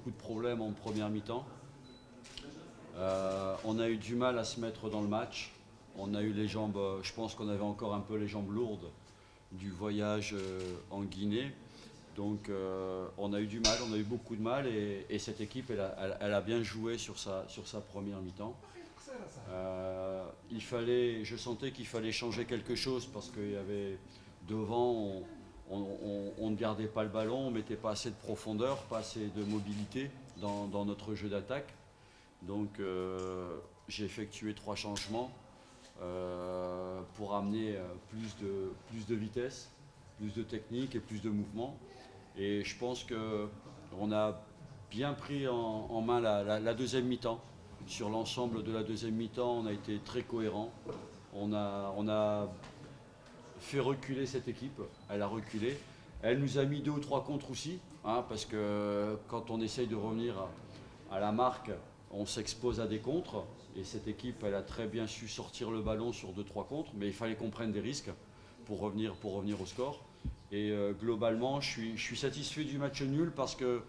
beaucoup de problèmes en première mi-temps. On a eu du mal à se mettre dans le match. On a eu les jambes, je pense qu'on avait encore un peu les jambes lourdes du voyage en Guinée. Donc on a eu du mal, on a eu beaucoup de mal et cette équipe elle a bien joué sur sa première mi-temps. Je sentais qu'il fallait changer quelque chose parce qu'il y avait devant, on ne gardait pas le ballon, on ne mettait pas assez de profondeur, pas assez de mobilité dans notre jeu d'attaque. Donc j'ai effectué 3 changements pour amener plus de vitesse, plus de technique et plus de mouvement. Et je pense qu'on a bien pris en main la deuxième mi-temps. Sur l'ensemble de la deuxième mi-temps, on a été très cohérent. On a fait reculer cette équipe. Elle a reculé. Elle nous a mis 2 ou 3 contres aussi, hein, parce que quand on essaye de revenir à la marque, on s'expose à des contres. Et cette équipe, elle a très bien su sortir le ballon sur 2-3 contres, mais il fallait qu'on prenne des risques pour revenir au score. Et globalement, je suis satisfait du match nul parce que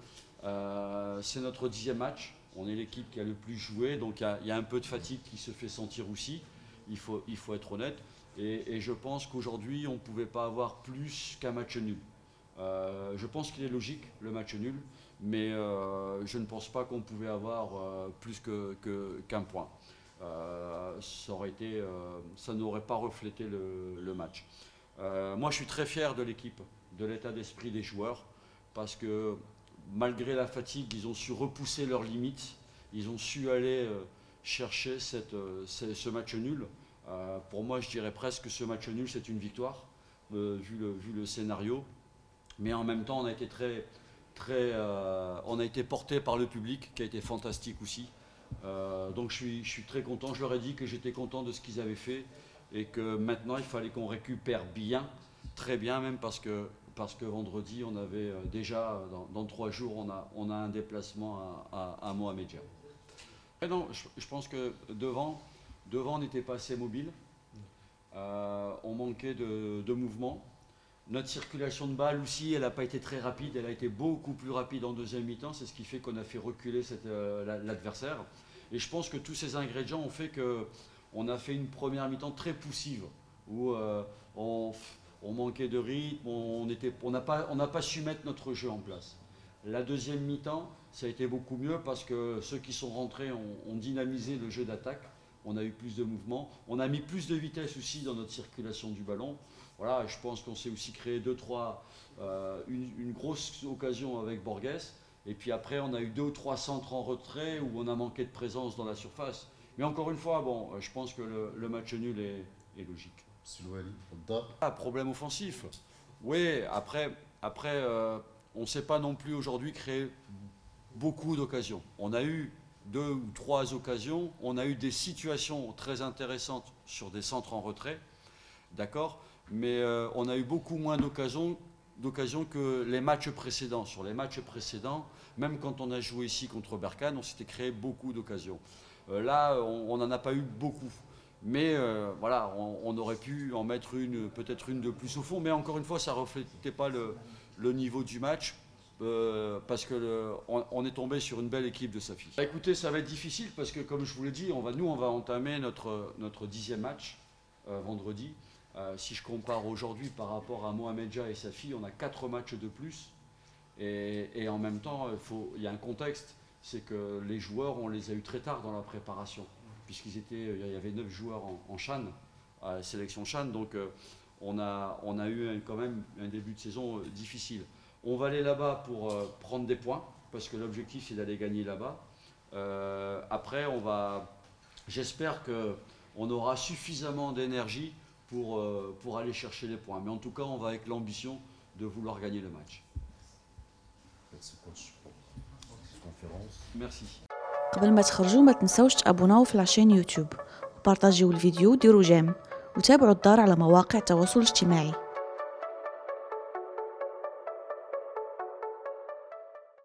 c'est notre 10e match. On est l'équipe qui a le plus joué, donc il y a un peu de fatigue qui se fait sentir aussi. Il faut être honnête. Et je pense qu'aujourd'hui, on ne pouvait pas avoir plus qu'un match nul. Je pense qu'il est logique, le match nul, mais je ne pense pas qu'on pouvait avoir plus qu'un point. Ça n'aurait pas reflété le match. Moi, je suis très fier de l'équipe, de l'état d'esprit des joueurs, parce que malgré la fatigue, ils ont su repousser leurs limites, ils ont su aller chercher ce match nul. Pour moi, je dirais presque que ce match nul, c'est une victoire, vu le scénario. Mais en même temps, on a été on a été porté par le public, qui a été fantastique aussi. Donc je suis très content. Je leur ai dit que j'étais content de ce qu'ils avaient fait et que maintenant, il fallait qu'on récupère bien, très bien même, parce que vendredi, on avait déjà, dans 3 jours, on a un déplacement à Mohamedia. Et non, je pense que devant, on n'était pas assez mobile. On manquait de mouvement. Notre circulation de balle aussi, elle n'a pas été très rapide. Elle a été beaucoup plus rapide en deuxième mi-temps. C'est ce qui fait qu'on a fait reculer l'adversaire. Et je pense que tous ces ingrédients ont fait qu'on a fait une première mi-temps très poussive, où on manquait de rythme, on n'a pas su mettre notre jeu en place. La deuxième mi-temps, ça a été beaucoup mieux parce que ceux qui sont rentrés ont dynamisé le jeu d'attaque. On a eu plus de mouvement. On a mis plus de vitesse aussi dans notre circulation du ballon. Voilà, je pense qu'on s'est aussi créé 2-3, une grosse occasion avec Borges. Et puis après, on a eu 2 ou 3 centres en retrait où on a manqué de présence dans la surface. Mais encore une fois, bon, je pense que le match nul est logique. Problème offensif. Oui, après on ne sait pas non plus aujourd'hui créer beaucoup d'occasions. On a eu 2 ou 3 occasions. On a eu des situations très intéressantes sur des centres en retrait. D'accord ? Mais on a eu beaucoup moins d'occasions que les matchs précédents. Sur les matchs précédents, même quand on a joué ici contre Berkane, on s'était créé beaucoup d'occasions. Là, on n'en a pas eu beaucoup. Mais voilà, on aurait pu en mettre peut-être une de plus au fond. Mais encore une fois, ça ne reflétait pas le niveau du match. Parce qu'on est tombé sur une belle équipe de Safi. Écoutez, ça va être difficile parce que, comme je vous l'ai dit, on va entamer notre 10e match vendredi. Si je compare aujourd'hui par rapport à Mohamedia et Safi, on a 4 matchs de plus. Et en même temps, il y a un contexte, c'est que les joueurs, on les a eu très tard dans la préparation, puisqu'il y avait 9 joueurs en Chan, à la sélection Chan. Donc on a eu quand même un début de saison difficile. On va aller là-bas pour prendre des points, parce que l'objectif c'est d'aller gagner là-bas. Après, j'espère qu'on aura suffisamment d'énergie pour aller chercher les points. Mais en tout cas, on va avec l'ambition de vouloir gagner le match. Merci. قبل ما تخرجوا ما تنسوش تابوناو في العشان يوتيوب وبارطاجيو الفيديو وديروا جيم وتابعوا الدار على مواقع التواصل الاجتماعي.